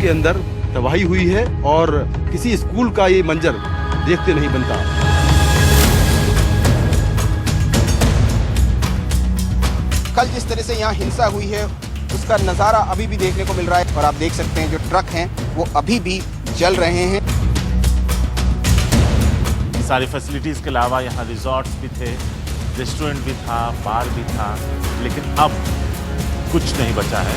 के अंदर तबाही हुई है और किसी स्कूल का ये मंजर देखते नहीं बनता। कल जिस तरह से यहाँ हिंसा हुई है उसका नज़ारा अभी भी देखने को मिल रहा है और आप देख सकते हैं जो ट्रक हैं वो अभी भी जल रहे हैं। सारी फैसिलिटीज़ के अलावा यहाँ रिजॉर्ट्स भी थे, रेस्टोरेंट भी था, बार भी था, लेकिन अब कुछ नहीं बचा है।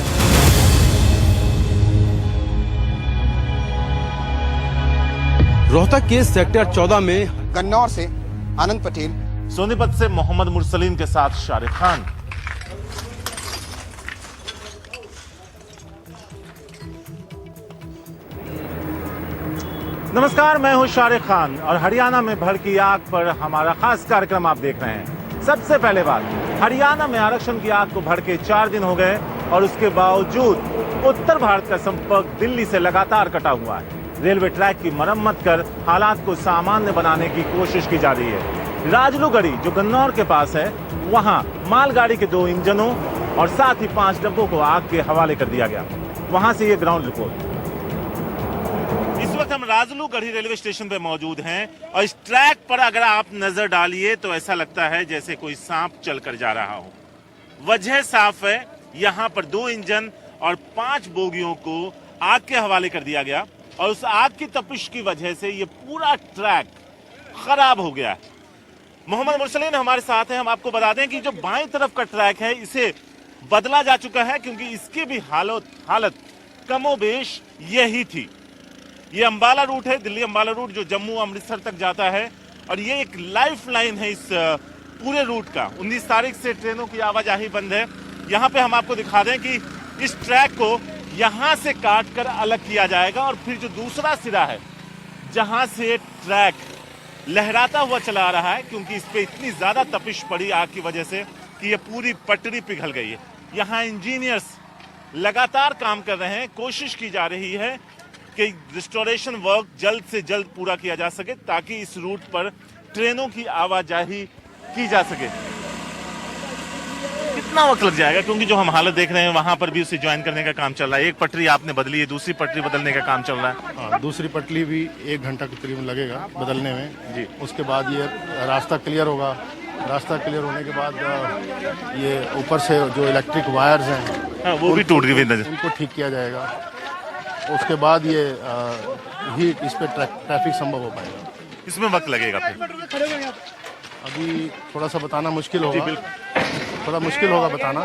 रोहतक के सेक्टर 14 में गन्नौर से आनंद पटेल, सोनीपत से मोहम्मद मुरसलीन के साथ शाहरुख खान। नमस्कार, मैं हूं शाहरुख खान और हरियाणा में भड़की आग पर हमारा खास कार्यक्रम आप देख रहे हैं। सबसे पहले बात, हरियाणा में आरक्षण की आग को भड़के 4 दिन हो गए और उसके बावजूद उत्तर भारत का संपर्क दिल्ली से लगातार कटा हुआ है। रेलवे ट्रैक की मरम्मत कर हालात को सामान्य बनाने की कोशिश की जा रही है। राजलूगढ़ी जो गन्नौर के पास है, वहां मालगाड़ी के 2 इंजनों और साथ ही 5 डब्बों को आग के हवाले कर दिया गया। वहां से ये ग्राउंड रिपोर्ट। इस वक्त हम राजलूगढ़ी रेलवे स्टेशन पे मौजूद हैं और इस ट्रैक पर अगर आप नजर डालिए तो ऐसा लगता है जैसे कोई सांप चलकर जा रहा हो। वजह साफ है, यहाँ पर 2 इंजन और 5 बोगियों को आग के हवाले कर दिया गया और उस आग की तपिश की वजह से ये पूरा ट्रैक खराब हो गया है। मोहम्मद मुरसलीन हमारे साथ हैं। हम आपको बता दें कि जो बाएं तरफ का ट्रैक है इसे बदला जा चुका है क्योंकि इसकी भी हालत कमोबेश यही थी। ये अंबाला रूट है, दिल्ली अंबाला रूट जो जम्मू अमृतसर तक जाता है और ये एक लाइफ लाइन है इस पूरे रूट का। 19 तारीख से ट्रेनों की आवाजाही बंद है। यहाँ पे हम आपको दिखा दें कि इस ट्रैक को यहाँ से काट कर अलग किया जाएगा और फिर जो दूसरा सिरा है जहाँ से ट्रैक लहराता हुआ चला आ रहा है, क्योंकि इस पे इतनी ज्यादा तपिश पड़ी आग की वजह से कि ये पूरी पटरी पिघल गई है। यहाँ इंजीनियर्स लगातार काम कर रहे हैं, कोशिश की जा रही है कि रिस्टोरेशन वर्क जल्द से जल्द पूरा किया जा सके ताकि इस रूट पर ट्रेनों की आवाजाही की जा सके। कितना वक्त लग जाएगा, क्योंकि जो हम हालत देख रहे हैं वहां पर भी उसे ज्वाइन करने का काम चल रहा है। एक पटरी आपने बदली है, दूसरी पटरी बदलने का काम चल रहा है। हाँ, दूसरी पटरी भी 1 घंटा के करीब लगेगा बदलने में जी। उसके बाद ये रास्ता क्लियर होगा। रास्ता क्लियर होने के बाद ये ऊपर से जो इलेक्ट्रिक वायर्स हैं वो भी टूट गई, उनको ठीक किया जाएगा। उसके बाद ये हीट इस पे ट्रैफिक संभव हो पाएगा। इसमें वक्त लगेगा फिर। अभी थोड़ा सा बताना मुश्किल होगा, थोड़ा मुश्किल होगा बताना,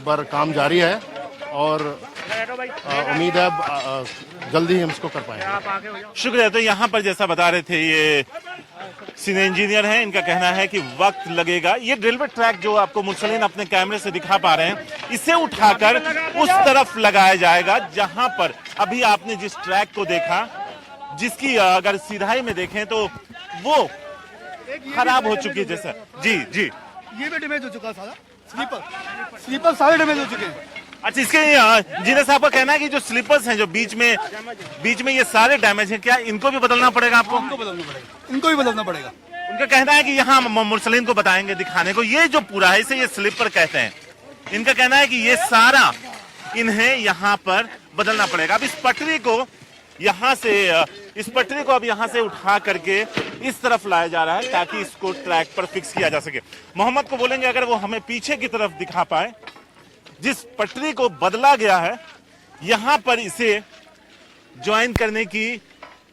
पर काम जारी है और उम्मीद है जल्दी ही हम इसको कर पाएंगे। शुक्रिया। तो यहाँ पर जैसा बता रहे थे ये सीनियर इंजीनियर हैं, इनका कहना है कि वक्त लगेगा। ये रेलवे ट्रैक जो आपको मुरसलीन अपने कैमरे से दिखा पा रहे हैं, इसे उठाकर उस तरफ लगाया जाएगा जहां पर अभी आपने जिस ट्रैक को देखा, जिसकी अगर सीधाई में देखें तो वो खराब हो चुकी है। जैसा जी जी, ये भी डैमेज हो चुका है सारा, स्लीपर सारे डैमेज हो चुके हैं। अच्छा, इसके इंजीनियर साहब का कहना है कि जो स्लीपर्स हैं जो बीच में ये सारे डैमेज हैं, क्या इनको भी बदलना पड़ेगा आपको? इनको भी बदलना पड़ेगा। उनका कहना है कि यहाँ मुरसलीन को बताएंगे दिखाने को, ये जो पूरा है इसे ये स्लीपर कहते हैं। इनका कहना है कि ये सारा इन्हें यहाँ पर बदलना पड़ेगा। अब इस पटरी को अब यहाँ से उठा करके इस तरफ लाया जा रहा है ताकि इसको ट्रैक पर फिक्स किया जा सके। मोहम्मद को बोलेंगे अगर वो हमें पीछे की तरफ दिखा पाए, जिस पटरी को बदला गया है यहां पर इसे ज्वाइन करने की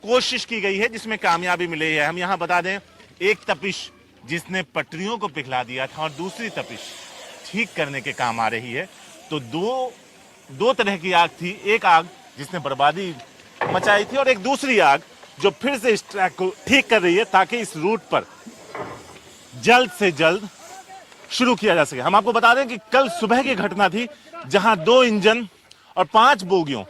कोशिश की गई है जिसमें कामयाबी मिली है। हम यहां बता दें, एक तपिश जिसने पटरियों को पिघला दिया था और दूसरी तपिश ठीक करने के काम आ रही है। तो दो तरह की आग थी, एक आग जिसने बर्बादी मचाई थी और एक दूसरी आग जो फिर से इस ट्रैक को ठीक कर रही है ताकि इस रूट पर जल्द से जल्द शुरू किया जा सके। हम आपको बता दें कि कल सुबह की घटना थी जहां 2 इंजन और 5 बोगियों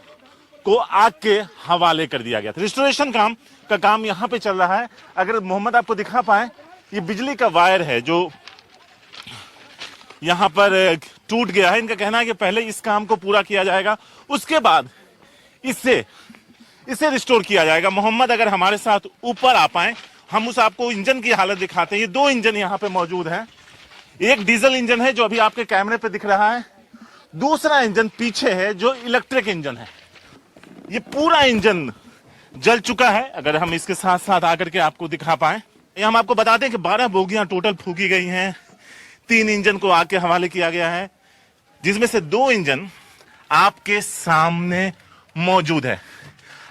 को आग के हवाले कर दिया गया था। रिस्टोरेशन का काम यहां पे चल रहा है। अगर मोहम्मद आपको दिखा पाए, ये बिजली का वायर है जो यहां पर टूट गया है। इनका कहना है कि पहले इस काम को पूरा किया जाएगा, उसके बाद इसे रिस्टोर किया जाएगा। मोहम्मद अगर हमारे साथ ऊपर आ पाए, हम उस आपको इंजन की हालत दिखाते हैं। ये 2 इंजन यहां पे मौजूद हैं। एक डीजल इंजन है जो अभी आपके कैमरे पे दिख रहा है, दूसरा इंजन पीछे है जो इलेक्ट्रिक इंजन है। ये पूरा इंजन जल चुका है। अगर हम इसके साथ साथ आकर के आपको दिखा पाए, हम आपको बताते हैं कि 12 बोगियां टोटल फूकी गई हैं। 3 इंजन को आग के हवाले किया गया है, जिसमें से 2 इंजन आपके सामने मौजूद है।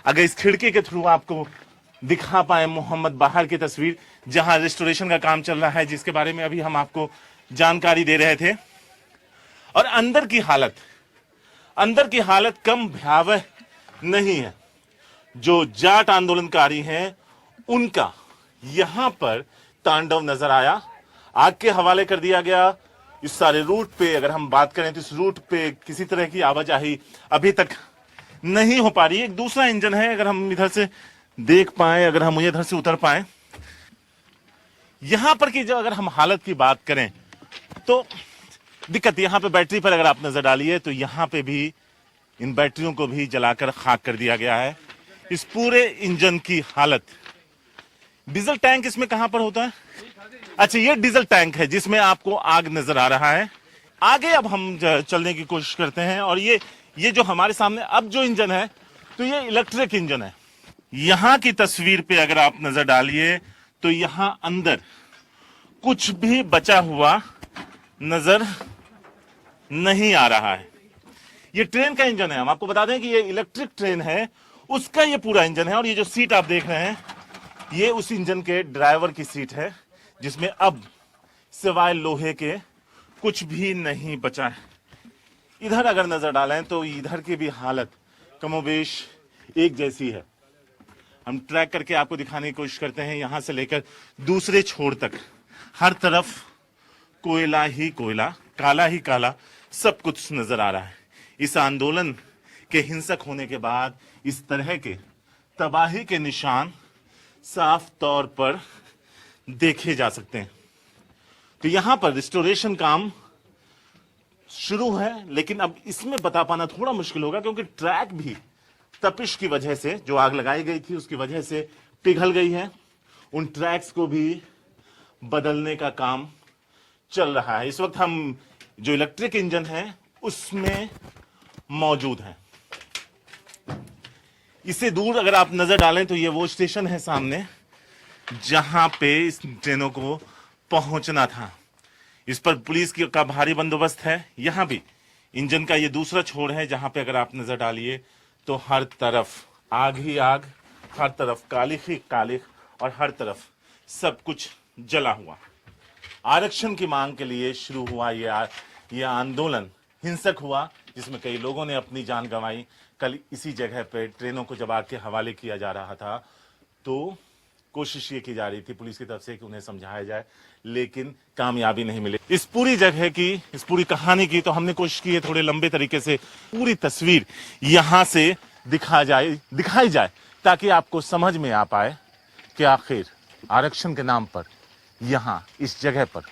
अगर इस खिड़की के थ्रू आपको दिखा पाए मोहम्मद बाहर की तस्वीर, जहां रेस्टोरेशन का काम चल रहा है, जिसके बारे में अभी हम आपको जानकारी दे रहे थे। और अंदर की हालत कम भयावह नहीं है। जो जाट आंदोलनकारी हैं उनका यहां पर तांडव नजर आया, आग के हवाले कर दिया गया। इस सारे रूट पे अगर हम बात करें तो इस रूट पे किसी तरह की आवाजाही अभी तक नहीं हो पा रही है। एक दूसरा इंजन है, अगर हम इधर से देख पाए, अगर हम इधर से उतर पाए, यहां पर की जो अगर हम हालत की बात करें तो दिक्कत यहां पे बैटरी पर अगर आप नजर डालिए तो यहां पे भी इन बैटरियों को भी जलाकर खाक कर दिया गया है। इस पूरे इंजन की हालत। डीजल टैंक इसमें कहां पर होता है? अच्छा, ये डीजल टैंक है जिसमें आपको आग नजर आ रहा है। आगे अब हम चलने की कोशिश करते हैं और ये जो हमारे सामने अब जो इंजन है तो ये इलेक्ट्रिक इंजन है। यहां की तस्वीर पे अगर आप नजर डालिए तो यहां अंदर कुछ भी बचा हुआ नजर नहीं आ रहा है। ये ट्रेन का इंजन है। हम आपको बता दें कि ये इलेक्ट्रिक ट्रेन है, उसका ये पूरा इंजन है। और ये जो सीट आप देख रहे हैं ये उस इंजन के ड्राइवर की सीट है, जिसमें अब सिवाय लोहे के कुछ भी नहीं बचा है। इधर अगर नजर डालें तो इधर की भी हालत कमोबेश एक जैसी है। हम ट्रैक करके आपको दिखाने की कोशिश करते हैं। यहां से लेकर दूसरे छोर तक हर तरफ कोयला ही कोयला, काला ही काला सब कुछ नजर आ रहा है। इस आंदोलन के हिंसक होने के बाद इस तरह के तबाही के निशान साफ तौर पर देखे जा सकते हैं। तो यहां पर रिस्टोरेशन काम शुरू है, लेकिन अब इसमें बता पाना थोड़ा मुश्किल होगा क्योंकि ट्रैक भी तपिश की वजह से, जो आग लगाई गई थी उसकी वजह से पिघल गई है। उन ट्रैक्स को भी बदलने का काम चल रहा है। इस वक्त हम जो इलेक्ट्रिक इंजन है उसमें मौजूद हैं। इससे दूर अगर आप नजर डालें तो ये वो स्टेशन है सामने जहां पे इस ट्रेनों को पहुंचना था। इस पर पुलिस का भारी बंदोबस्त है। यहां भी इंजन का ये दूसरा छोर है जहां पे अगर आप नजर डालिए तो हर तरफ आग ही आग, हर तरफ कालिख ही कालिख और हर तरफ सब कुछ जला हुआ। आरक्षण की मांग के लिए शुरू हुआ ये आंदोलन हिंसक हुआ, जिसमें कई लोगों ने अपनी जान गंवाई। कल इसी जगह पे ट्रेनों को जब आग के हवाले किया जा रहा था तो कोशिश ये की जा रही थी पुलिस की तरफ से कि उन्हें समझाया जाए, लेकिन कामयाबी नहीं मिली। इस पूरी जगह की, इस पूरी कहानी की तो हमने कोशिश की है थोड़े लंबे तरीके से पूरी तस्वीर यहां से दिखाई जाए ताकि आपको समझ में आ पाए कि आखिर आरक्षण के नाम पर यहां इस जगह पर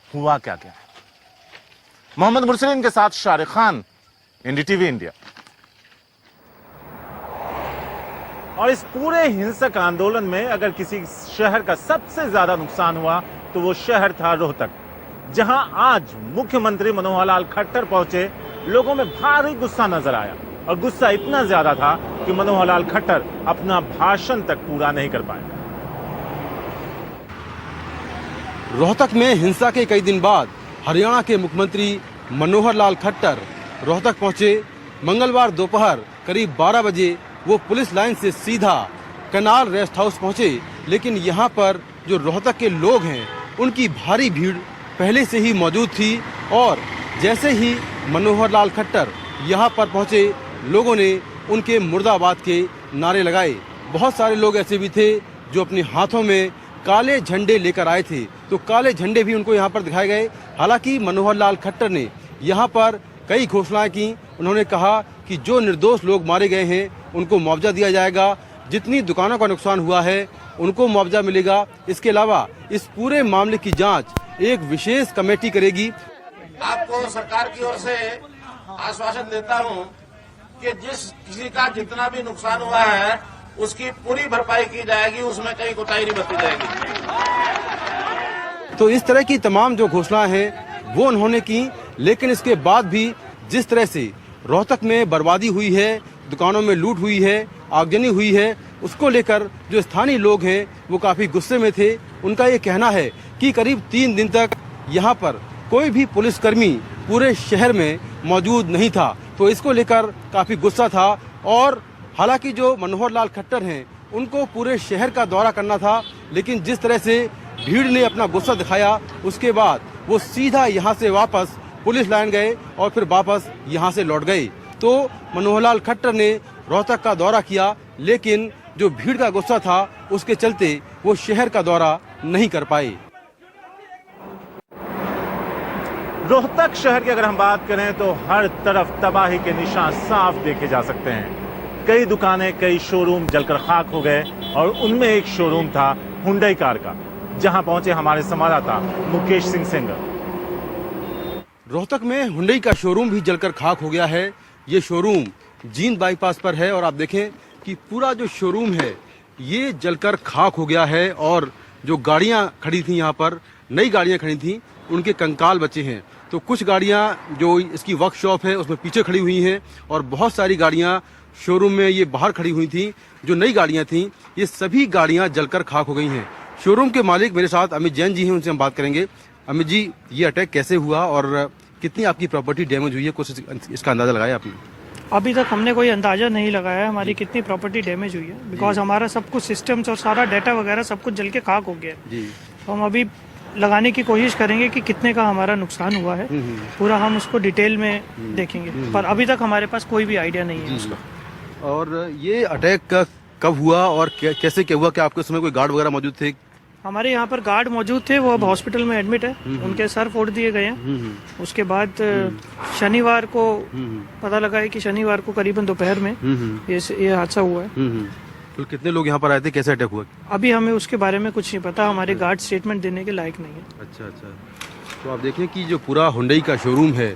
हुआ क्या क्या है। मोहम्मद मुरसलीन के साथ शारिक खान, एनडीटीवी इंडिया। और इस पूरे हिंसक आंदोलन में अगर किसी शहर का सबसे ज्यादा नुकसान हुआ तो वो शहर था रोहतक, जहां आज मुख्यमंत्री मनोहर लाल खट्टर पहुंचे। लोगों में भारी गुस्सा नजर आया और गुस्सा इतना ज्यादा था कि मनोहर लाल खट्टर अपना भाषण तक पूरा नहीं कर पाए। रोहतक में हिंसा के कई दिन बाद हरियाणा के मुख्यमंत्री मनोहर लाल खट्टर रोहतक पहुंचे। मंगलवार दोपहर करीब 12 बजे वो पुलिस लाइन से सीधा कनाल रेस्ट हाउस पहुंचे, लेकिन यहां पर जो रोहतक के लोग हैं उनकी भारी भीड़ पहले से ही मौजूद थी और जैसे ही मनोहर लाल खट्टर यहां पर पहुंचे लोगों ने उनके मुर्दाबाद के नारे लगाए। बहुत सारे लोग ऐसे भी थे जो अपने हाथों में काले झंडे लेकर आए थे, तो काले झंडे भी उनको यहाँ पर दिखाए गए। हालांकि मनोहर लाल खट्टर ने यहाँ पर कई घोषणाएं की। उन्होंने कहा कि जो निर्दोष लोग मारे गए हैं उनको मुआवजा दिया जाएगा, जितनी दुकानों का नुकसान हुआ है उनको मुआवजा मिलेगा। इसके अलावा इस पूरे मामले की जांच एक विशेष कमेटी करेगी। आपको सरकार की ओर से आश्वासन देता हूं कि जिस किसी का जितना भी नुकसान हुआ है उसकी पूरी भरपाई की जाएगी, उसमें कहीं कोताही नहीं बरती जाएगी। तो इस तरह की तमाम जो घोषणाएं हैं वो उन्होंने की, लेकिन इसके बाद भी जिस तरह से रोहतक में बर्बादी हुई है, दुकानों में लूट हुई है, आगजनी हुई है, उसको लेकर जो स्थानीय लोग हैं वो काफी गुस्से में थे। उनका ये कहना है कि करीब 3 दिन तक यहाँ पर कोई भी पुलिसकर्मी पूरे शहर में मौजूद नहीं था, तो इसको लेकर काफी गुस्सा था। और हालांकि जो मनोहर लाल खट्टर हैं उनको पूरे शहर का दौरा करना था, लेकिन जिस तरह से भीड़ ने अपना गुस्सा दिखाया उसके बाद वो सीधा यहाँ से वापस पुलिस लाइन गए और फिर वापस यहाँ से लौट गए। तो मनोहर लाल खट्टर ने रोहतक का दौरा किया, लेकिन जो भीड़ का गुस्सा था उसके चलते वो शहर का दौरा नहीं कर पाए। रोहतक शहर की अगर हम बात करें तो हर तरफ तबाही के निशान साफ देखे जा सकते हैं। कई दुकानें, कई शोरूम जलकर खाक हो गए और उनमें एक शोरूम था हुंडई कार का, जहां पहुंचे हमारे संवाददाता मुकेश सिंह सेंगर। रोहतक में हुंडई का शोरूम भी जलकर खाक हो गया है। ये शोरूम जींद बाईपास पर है और आप देखें कि पूरा जो शोरूम है ये जलकर खाक हो गया है और जो गाड़ियां खड़ी थी यहाँ पर, नई गाड़ियां खड़ी थी, उनके कंकाल बचे हैं। तो कुछ गाड़ियां जो इसकी वर्कशॉप है उसमें पीछे खड़ी हुई हैं और बहुत सारी गाड़ियां शोरूम में ये बाहर खड़ी हुई थी। जो नई गाड़ियां थी ये सभी गाड़ियां जलकर खाक हो गई हैं। शोरूम के मालिक मेरे साथ अमित जैन जी हैं, उनसे हम बात करेंगे। अमित जी, ये अटैक कैसे हुआ और कितनी आपकी प्रॉपर्टी डैमेज हुई है, कुछ इसका अंदाजा लगाया आपने? अभी तक हमने कोई अंदाजा नहीं लगाया हमारी कितनी प्रॉपर्टी डैमेज हुई है, बिकॉज हमारा सब कुछ सिस्टम्स और सारा डाटा वगैरह सब कुछ जल के खाक हो गया है। जी। तो हम अभी लगाने की कोशिश करेंगे कि कितने का हमारा नुकसान हुआ है, पूरा हम उसको डिटेल में देखेंगे, पर अभी तक हमारे पास कोई भी आइडिया नहीं है उसका। और ये अटैक कब हुआ और कैसे क्या हुआ? क्या आपके समय कोई गार्ड वगैरह मौजूद थे? हमारे यहाँ पर गार्ड मौजूद थे, वो अब हॉस्पिटल में एडमिट है, उनके सर फोड़ दिए गए हैं। उसके बाद शनिवार को पता लगा है कि शनिवार को करीबन दोपहर में ये हादसा हुआ है। तो कितने लोग यहाँ पर आए थे, कैसे अटैक हुआ? अभी हमें उसके बारे में कुछ नहीं पता, हमारे गार्ड स्टेटमेंट देने के लायक नहीं है। अच्छा। तो आप देखें कि जो पूरा हुंडई का शोरूम है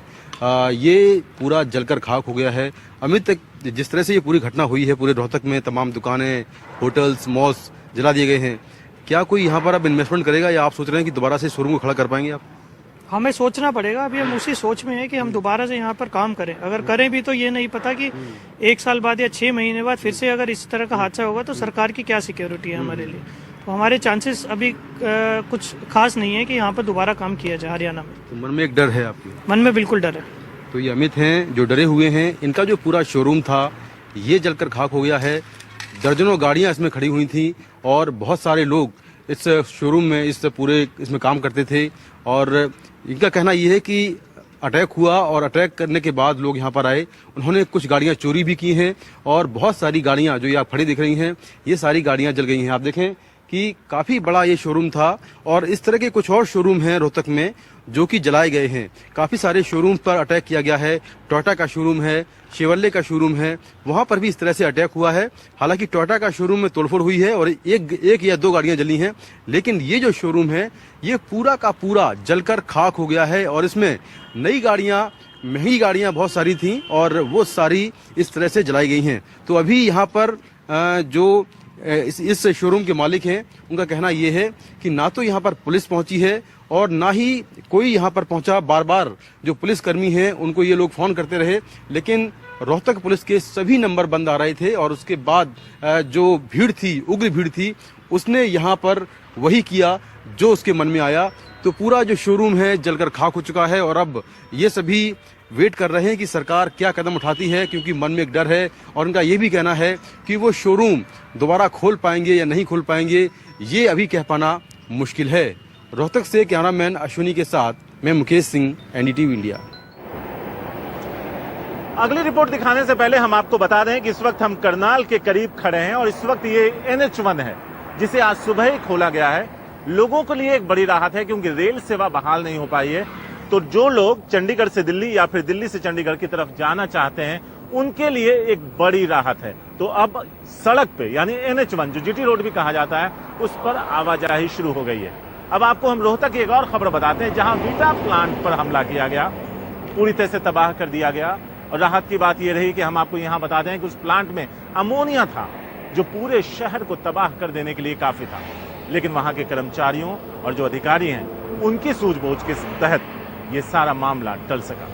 ये पूरा जलकर खाक हो गया है। अमित, जिस तरह से ये पूरी घटना हुई है, पूरे रोहतक में तमाम दुकानें, होटल्स, मॉल्स जला दिए गए हैं, क्या कोई यहाँ पर अब इन्वेस्टमेंट करेगा या आप सोच रहे हैं कि दोबारा से शोरूम को खड़ा कर पाएंगे आप? हमें सोचना पड़ेगा, अभी हम उसी सोच में है कि हम दोबारा से यहाँ पर काम करें। अगर करें भी तो ये नहीं पता कि 1 साल बाद या 6 महीने बाद फिर से अगर इस तरह का हादसा होगा तो सरकार की क्या सिक्योरिटी है हमारे लिए। तो हमारे चांसेस अभी कुछ खास नहीं है कि यहाँ पर दोबारा काम किया जाए हरियाणा में। तो मन में एक डर है आपके? मन में बिल्कुल डर है। तो ये अमित हैं जो डरे हुए हैं। इनका जो पूरा शोरूम था ये जलकर खाक हो गया है। दर्जनों गाड़ियां इसमें खड़ी हुई थी और बहुत सारे लोग इस शोरूम में इसमें काम करते थे। और इनका कहना ये है कि अटैक हुआ और अटैक करने के बाद लोग यहाँ पर आए, उन्होंने कुछ गाड़ियां चोरी भी की हैं और बहुत सारी गाड़ियां जो ये आप खड़ी दिख रही हैं ये सारी गाड़ियां जल गई हैं। आप देखें कि काफी बड़ा ये शोरूम था और इस तरह के कुछ और शोरूम हैं रोहतक में जो कि जलाए गए हैं। काफी सारे शोरूम पर अटैक किया गया है। टोयोटा का शोरूम है, शेवल्ले का शोरूम है, वहां पर भी इस तरह से अटैक हुआ है। हालांकि टोयोटा का शोरूम में तोड़फोड़ हुई है और एक या 2 गाड़ियां जली हैं, लेकिन ये जो शोरूम है ये पूरा का पूरा जलकर खाक हो गया है और इसमें नई गाड़ियां, महंगी गाड़ियां बहुत सारी थी और वो सारी इस तरह से जलाई गई हैं। तो अभी यहाँ पर जो इस शोरूम के मालिक हैं उनका कहना ये है कि ना तो यहाँ पर पुलिस पहुंची है और ना ही कोई यहाँ पर पहुंचा। बार बार जो पुलिसकर्मी हैं उनको ये लोग फोन करते रहे, लेकिन रोहतक पुलिस के सभी नंबर बंद आ रहे थे और उसके बाद जो भीड़ थी, उग्र भीड़ थी, उसने यहाँ पर वही किया जो उसके मन में आया। तो पूरा जो शोरूम है जलकर खाक हो चुका है और अब ये सभी वेट कर रहे हैं कि सरकार क्या कदम उठाती है, क्योंकि मन में एक डर है और उनका ये भी कहना है कि वो शोरूम दोबारा खोल पाएंगे या नहीं खोल पाएंगे ये अभी कह पाना मुश्किल है। रोहतक से कैमरामैन अश्विनी के साथ मैं मुकेश सिंह, एनडीटीवी इंडिया। अगली रिपोर्ट दिखाने से पहले हम आपको बता दें कि इस वक्त हम करनाल के करीब खड़े हैं और इस वक्त ये NH1 है जिसे आज सुबह ही खोला गया है। लोगों के लिए एक बड़ी राहत है क्योंकि रेल सेवा बहाल नहीं हो पाई है। तो जो लोग चंडीगढ़ से दिल्ली या फिर दिल्ली से चंडीगढ़ की तरफ जाना चाहते हैं उनके लिए एक बड़ी राहत है। तो अब सड़क पे यानी NH1 जो GT रोड भी कहा जाता है उस पर आवाजाही शुरू हो गई है। अब आपको हम रोहतक की एक और खबर बताते हैं जहां वीटा प्लांट पर हमला किया गया, पूरी तरह से तबाह कर दिया गया। और राहत की बात यह रही कि हम आपको यहां बता दें कि उस प्लांट में अमोनिया था जो पूरे शहर को तबाह कर देने के लिए काफी था, लेकिन वहां के कर्मचारियों और जो अधिकारी हैं उनकी सूझबूझ के तहत ये सारा मामला टल सका।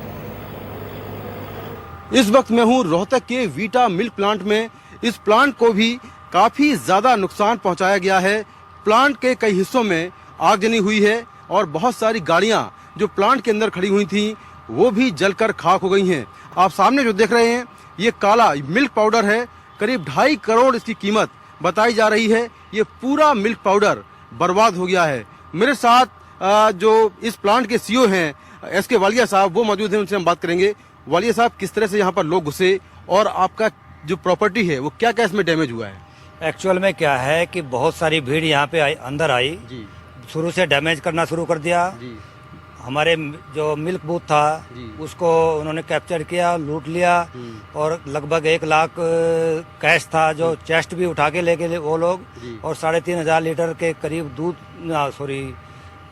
इस वक्त मैं हूँ रोहतक के वीटा मिल्क प्लांट में। इस प्लांट को भी काफी ज्यादा नुकसान पहुंचाया गया है। प्लांट के कई हिस्सों में आगजनी हुई है और बहुत सारी गाड़ियां जो प्लांट के अंदर खड़ी हुई थी वो भी जलकर खाक हो गई हैं। आप सामने जो देख रहे हैं ये काला मिल्क पाउडर है। करीब 2.5 करोड़ इसकी कीमत बताई जा रही है। ये पूरा मिल्क पाउडर बर्बाद हो गया है। मेरे साथ जो इस प्लांट के सीईओ हैं SK वालिया साहब, वो मौजूद हैं, उनसे हम बात करेंगे। वालिया साहब, किस तरह से यहाँ पर लोग घुसे और आपका जो प्रॉपर्टी है वो क्या क्या इसमें डैमेज हुआ है? एक्चुअल में क्या है कि बहुत सारी भीड़ यहाँ पे अंदर आई जी शुरू से डैमेज करना शुरू कर दिया। जी हमारे जो मिल्क बूथ था उसको उन्होंने कैप्चर किया, लूट लिया और लगभग 1 लाख कैश था जो चेस्ट भी उठा के लेके वो लोग, और 3,500 लीटर के करीब दूध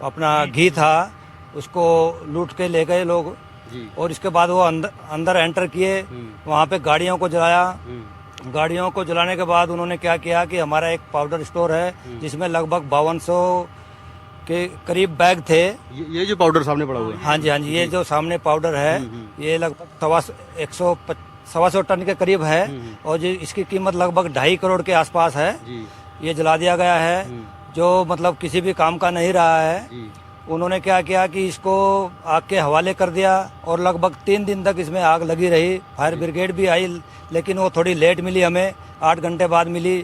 अपना घी था उसको लूट के ले गए लोग। और इसके बाद वो अंदर एंटर किए, वहाँ पे गाड़ियों को जलाया। गाड़ियों को जलाने के बाद उन्होंने क्या किया कि हमारा एक पाउडर स्टोर है जिसमें लगभग 5200 के करीब बैग थे। ये जो पाउडर सामने पड़ा हुआ है? हाँ जी, ये जो सामने पाउडर है ये लगभग 125 टन के करीब है और जो इसकी कीमत लगभग 2.5 करोड़ के आसपास है। ये जला दिया गया है जो मतलब किसी भी काम का नहीं रहा है। उन्होंने क्या किया कि इसको आग के हवाले कर दिया और लगभग 3 दिन तक इसमें आग लगी रही। फायर ब्रिगेड भी आई लेकिन वो थोड़ी लेट मिली, हमें 8 घंटे बाद मिली।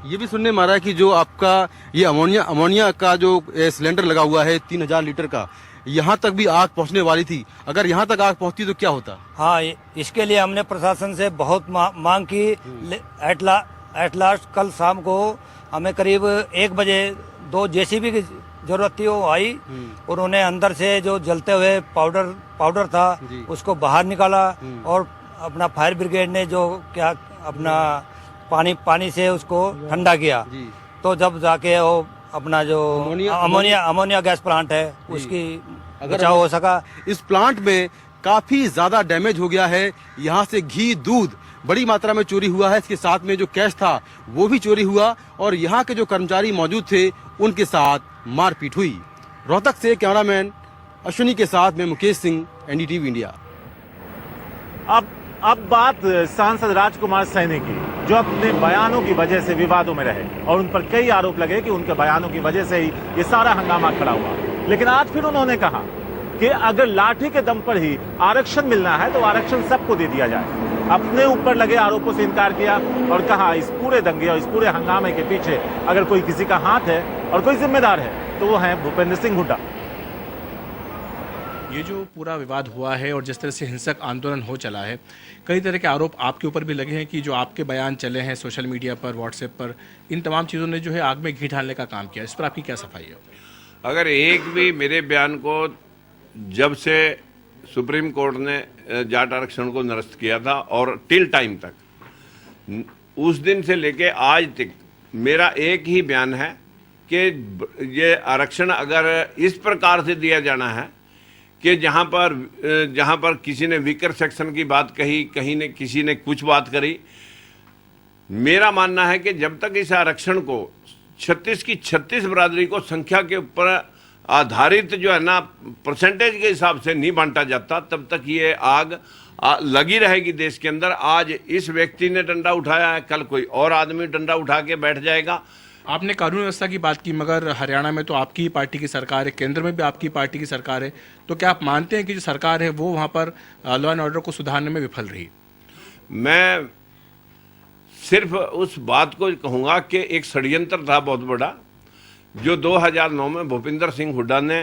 ये भी सुनने में आ रहा है कि जो आपका ये अमोनिया का जो सिलेंडर लगा हुआ है 3000 लीटर का, यहाँ तक भी आग पहुँचने वाली थी। अगर यहाँ तक आग पहुँचती तो क्या होता? हाँ, इसके लिए हमने प्रशासन से बहुत मांग की। एट लास्ट कल शाम को हमें करीब 1 बजे 2 JCB की जरूरत थी। वो आई, उन्होंने अंदर से जो जलते हुए पाउडर था उसको बाहर निकाला और अपना फायर ब्रिगेड ने जो क्या अपना पानी से उसको ठंडा किया। तो जब जाके वो अपना जो अमोनिया गैस प्लांट है उसकी बचाव हो सका। इस प्लांट में काफी ज्यादा डैमेज हो गया है। यहाँ से घी, दूध बड़ी मात्रा में चोरी हुआ है। इसके साथ में जो कैश था वो भी चोरी हुआ और यहाँ के जो कर्मचारी मौजूद थे उनके साथ मारपीट हुई। रोहतक से कैमरामैन अश्विनी के साथ में मुकेश सिंह, NDTV इंडिया। अब बात सांसद राजकुमार सैनी की, जो अपने बयानों की वजह से विवादों में रहे और उन पर कई आरोप लगे कि उनके बयानों की वजह से ही ये सारा हंगामा खड़ा हुआ। लेकिन आज फिर उन्होंने कहा कि अगर लाठी के दम पर ही आरक्षण मिलना है तो आरक्षण सबको दे दिया जाए। अपने ऊपर लगे आरोपों से इनकार किया और कहा इस पूरे दंगे और इस पूरे हंगामे के पीछे अगर कोई किसी का हाथ है और कोई जिम्मेदार है तो वो है भूपेंद्र सिंह हुड्डा। ये जो पूरा विवाद हुआ है और जिस तरह से हिंसक आंदोलन हो चला है, कई तरह के आरोप आपके ऊपर भी लगे हैं कि जो आपके बयान चले हैं सोशल मीडिया पर, व्हाट्सएप पर, इन तमाम चीज़ों ने जो है आग में घी डालने का काम किया। इस पर आपकी क्या सफाई है? अगर एक भी मेरे बयान को जब से सुप्रीम कोर्ट ने जाट आरक्षण को निरस्त किया था और टिल टाइम तक, उस दिन से लेके आज तक मेरा एक ही बयान है कि ये आरक्षण अगर इस प्रकार से दिया जाना है कि जहां पर किसी ने वीकर सेक्शन की बात कही, किसी ने कुछ बात करी, मेरा मानना है कि जब तक इस आरक्षण को 36 की 36 बरादरी को संख्या के ऊपर आधारित जो है ना परसेंटेज के हिसाब से नहीं बांटा जाता, तब तक ये आग लगी रहेगी देश के अंदर। आज इस व्यक्ति ने डंडा उठाया है, कल कोई और आदमी डंडा उठा के बैठ जाएगा। आपने कानून व्यवस्था की बात की, मगर हरियाणा में तो आपकी ही पार्टी की सरकार है, केंद्र में भी आपकी पार्टी की सरकार है, तो क्या आप मानते हैं कि जो सरकार है वो वहाँ पर लॉ एंड ऑर्डर को सुधारने में विफल रही? मैं सिर्फ उस बात को कहूँगा कि एक षड्यंत्र था बहुत बड़ा जो 2009 में भूपेंद्र सिंह हुड्डा ने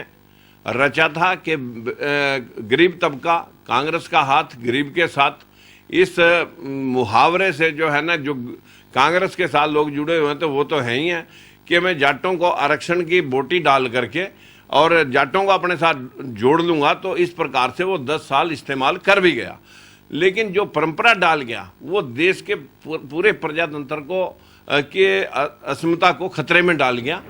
रचा था कि गरीब तबका, कांग्रेस का हाथ गरीब के साथ, इस मुहावरे से जो है ना, जो कांग्रेस के साथ लोग जुड़े हुए हैं तो वो तो है ही हैं कि मैं जाटों को आरक्षण की बोटी डाल करके और जाटों को अपने साथ जोड़ लूंगा। तो इस प्रकार से वो 10 साल इस्तेमाल कर भी गया, लेकिन जो परंपरा डाल गया वो देश के पूरे प्रजातंत्र को के अस्मिता को खतरे में डाल गया।